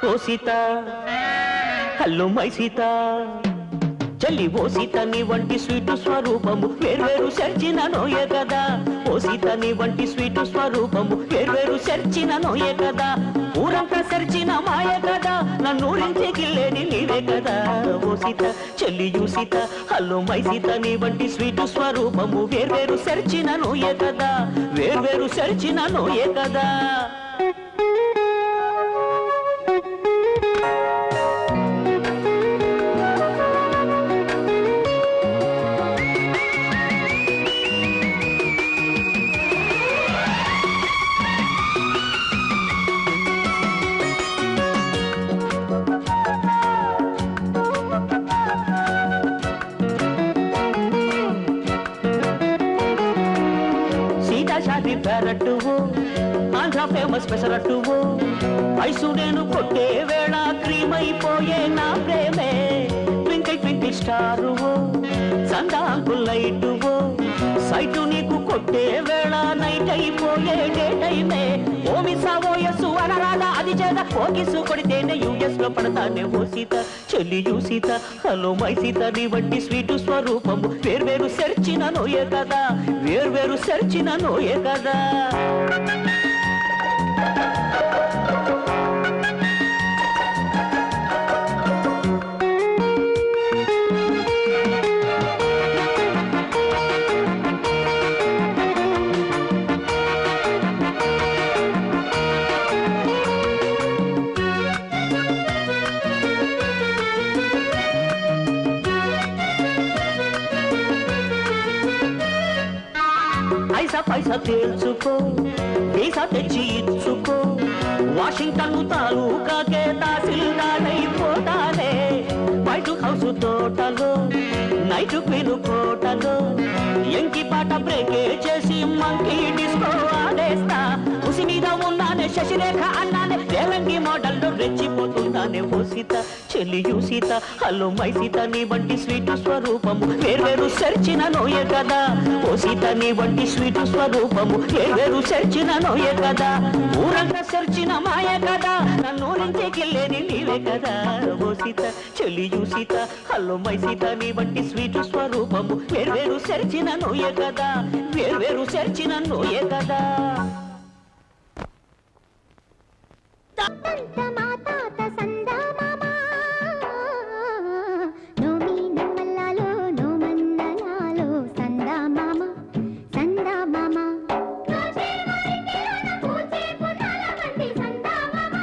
oh Sita hello my Sita చల్లి ఓ సీత నీ వంటి స్వీటు స్వరూపము వేర్వేరు సెర్చిన నోయే కదా ఓ సీత నీ వంటి స్వీటు స్వరూపము వేర్వేరు సెర్చిన నోయే కదా ఊరంతా సెర్చిన మాయ కదా నన్నూరించి గిల్లేది నీవే కదా ఓ సీత చెల్లియు సీత హలో మై సీత నీ వంటి స్వీటు స్వరూపము వేర్వేరు సెర్చిన నోయే కదా వేర్వేరు సెర్చిన నోయే కదా షాది పెరట్టువు ఆంధ్ర ఫేమస్ పెసరట్టువు ఐసు నేను కొట్టే వేళ క్రీమ్ అయిపోయే నా ప్రేమే ట్వింకిల్ ట్వింకిల్ స్టారువు సందాంకుల్ లైటువు సైటు నీకు కొట్టే వేళ నైట్ అయిపోయే డే టైమే ఓమిసా ఓయస్సు అనరాదా అది చేద ఓకిసు కొడితేనే యూఎస్ లో పడతానే ఓ సీత చెల్లియు సీత హలో మై సీత నీ వంటి స్వీటు స్వరూపము వేర్వేరు సెర్చిన నోయే కదా వేర్వేరు సెర్చిన నోయే కదా ఐసా పైసా తేల్చుకో వీసా తెచ్చి ఇచ్చుకో వాషింగ్టన్ తాలూకాకే తహసీల్దారైపోతానే వైట్ హౌస్ తోటలో నైట్ క్వీన్ కోటలో ఎంకి పాట బ్రేకే చేసి మంకీ డిస్కో ఆడేస్తా ఉసి మీద ఉన్నానే శశిరేఖ అన్నానే రేలంగి మోడల్లో రెచ్చిపోతున్నానే ఓ సీత చెల్లియు సీత హలో మై సీత నీ వంటి స్వీటు స్వరూపము వేర్వేరు సెర్చిన నోయే కదా ఓ సీత నీ వంటి స్వీటు స్వరూపము వేర్వేరు సెర్చిన నోయే కదా ఊరంతా సెర్చిన మాయ కదా నన్ను నుంచి గిల్లేది నీవే కదా ఓ సీత చెల్లియు సీత హలో మై సీత నీ వంటి స్వీటు స్వరూపము వేర్వేరు సెర్చిన నోయే కదా వేర్వేరు సెర్చిన నోయే కదా